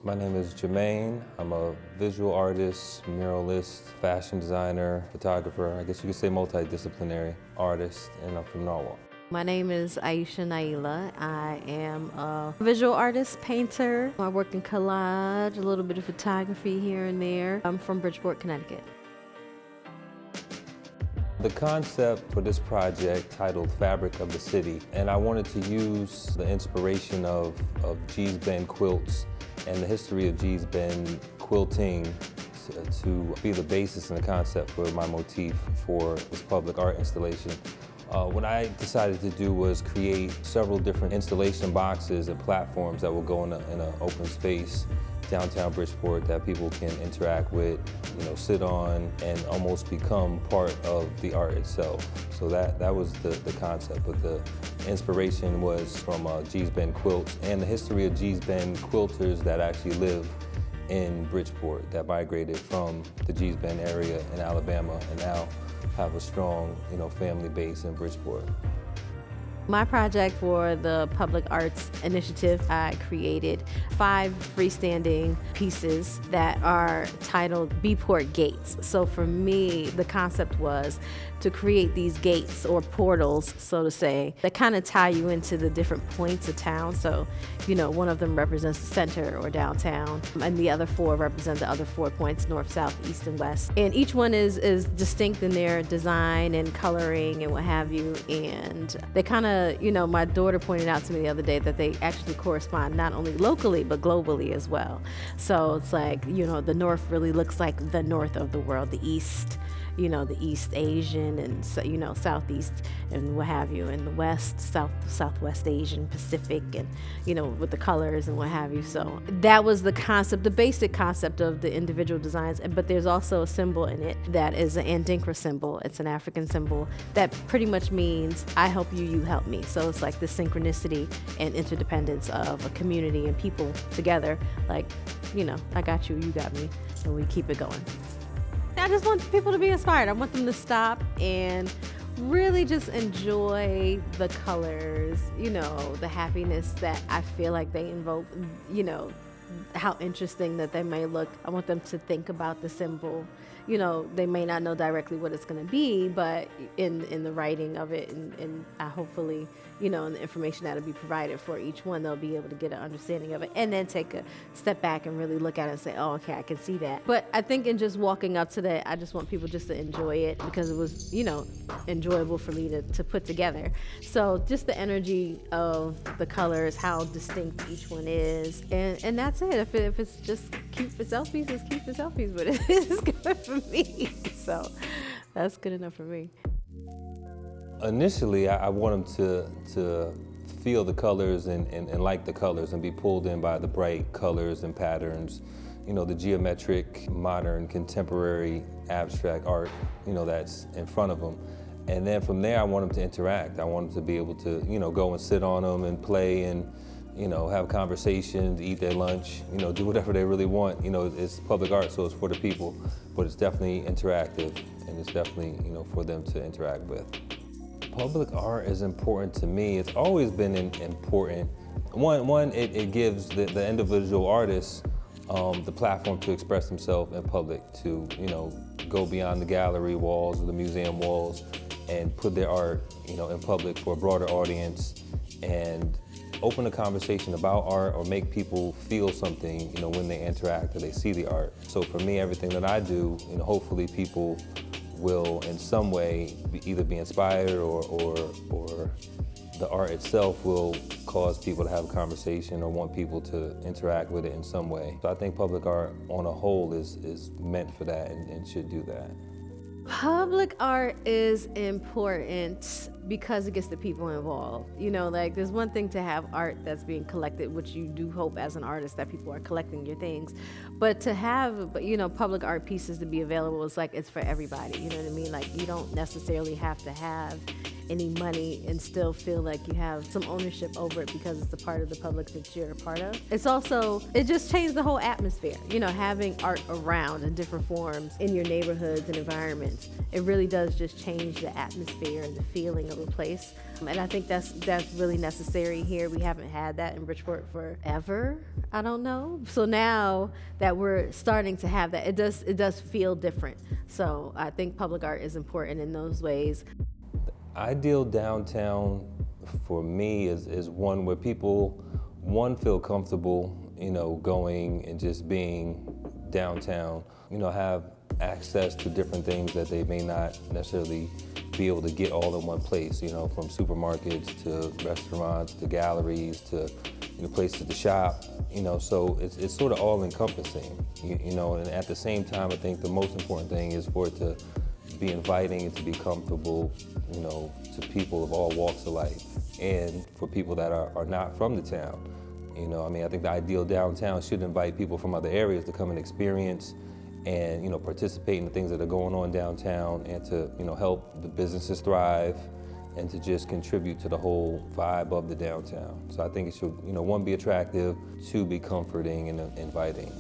My name is Jermaine. I'm a visual artist, muralist, fashion designer, photographer. I guess you could say multidisciplinary artist, and I'm from Norwalk. My name is Aisha Naila. I am a visual artist, painter. I work in collage, a little bit of photography here and there. I'm from Bridgeport, Connecticut. The concept for this project titled Fabric of the City, and I wanted to use the inspiration of Gee's Bend quilts and the history of Gee's Bend quilting to be the basis and the concept for my motif for this public art installation. What I decided to do was create several different installation boxes and platforms that will go in an open space downtown Bridgeport that people can interact with, sit on, and almost become part of the art itself. So that was the concept, but the inspiration was from Gee's Bend quilts and the history of Gee's Bend quilters that actually live in Bridgeport, that migrated from the Gee's Bend area in Alabama and now have a strong, family base in Bridgeport. My project for the Public Arts Initiative, I created 5 freestanding pieces that are titled Bport Gates. So for me, the concept was to create these gates or portals, so to say, that kind of tie you into the different points of town. So, one of them represents the center or downtown, and the other 4 represent the other 4 points, north, south, east, and west. And each one is distinct in their design and coloring and what have you. And they kind of, my daughter pointed out to me the other day that they actually correspond not only locally, but globally as well. So it's like, the north really looks like the north of the world, the east, the East Asian and, Southeast and what have you, and the West, Southwest Asian, Pacific, and, with the colors and what have you. So that was the concept, the basic concept of the individual designs, but there's also a symbol in it that is an Andinkra symbol. It's an African symbol that pretty much means I help you, you help me. So it's like the synchronicity and interdependence of a community and people together, like, I got you, you got me, and we keep it going. I just want people to be inspired. I want them to stop and really just enjoy the colors, the happiness that I feel like they invoke, how interesting that they may look. I want them to think about the symbol. They may not know directly what it's going to be, but in the writing of it and hopefully, in the information that'll be provided for each one, they'll be able to get an understanding of it and then take a step back and really look at it and say, oh, okay, I can see that. But I think in just walking up to that, I just want people just to enjoy it because it was, enjoyable for me to put together. So just the energy of the colors, how distinct each one is, and that's it. If it's just cute for selfies, it's cute for selfies, but it's good for me. So that's good enough for me. Initially, I want them to feel the colors and like the colors and be pulled in by the bright colors and patterns, the geometric, modern, contemporary, abstract art, that's in front of them. And then from there, I want them to interact. I want them to be able to, go and sit on them and play and, have conversations, eat their lunch, do whatever they really want. It's public art, so it's for the people, but it's definitely interactive, and it's definitely, for them to interact with. Public art is important to me. It's always been important. One, it gives the individual artist the platform to express themselves in public, to, go beyond the gallery walls or the museum walls and put their art, in public for a broader audience and open a conversation about art or make people feel something, when they interact or they see the art. So for me, everything that I do, hopefully people will in some way either be inspired or the art itself will cause people to have a conversation or want people to interact with it in some way. So I think public art on a whole is meant for that and should do that. Public art is important because it gets the people involved. There's one thing to have art that's being collected, which you do hope as an artist that people are collecting your things. But to have, public art pieces to be available, it's for everybody. You know what I mean? Like, you don't necessarily have to have any money and still feel like you have some ownership over it because it's a part of the public that you're a part of. It's also, it just changed the whole atmosphere. Having art around in different forms in your neighborhoods and environments, it really does just change the atmosphere and the feeling of cultural place. And I think that's really necessary here. We haven't had that in Bridgeport forever. I don't know. So now that we're starting to have that, it does feel different. So I think public art is important in those ways. Ideal downtown for me is one where people, one, feel comfortable, going and just being downtown, have access to different things that they may not necessarily be able to get all in one place, from supermarkets to restaurants to galleries to places to shop, so it's sort of all encompassing, and at the same time I think the most important thing is for it to be inviting and to be comfortable, to people of all walks of life and for people that are not from the town. I think the ideal downtown should invite people from other areas to come and experience and participate in the things that are going on downtown and to help the businesses thrive and to just contribute to the whole vibe of the downtown. So I think it should, one, be attractive, two, be comforting and inviting.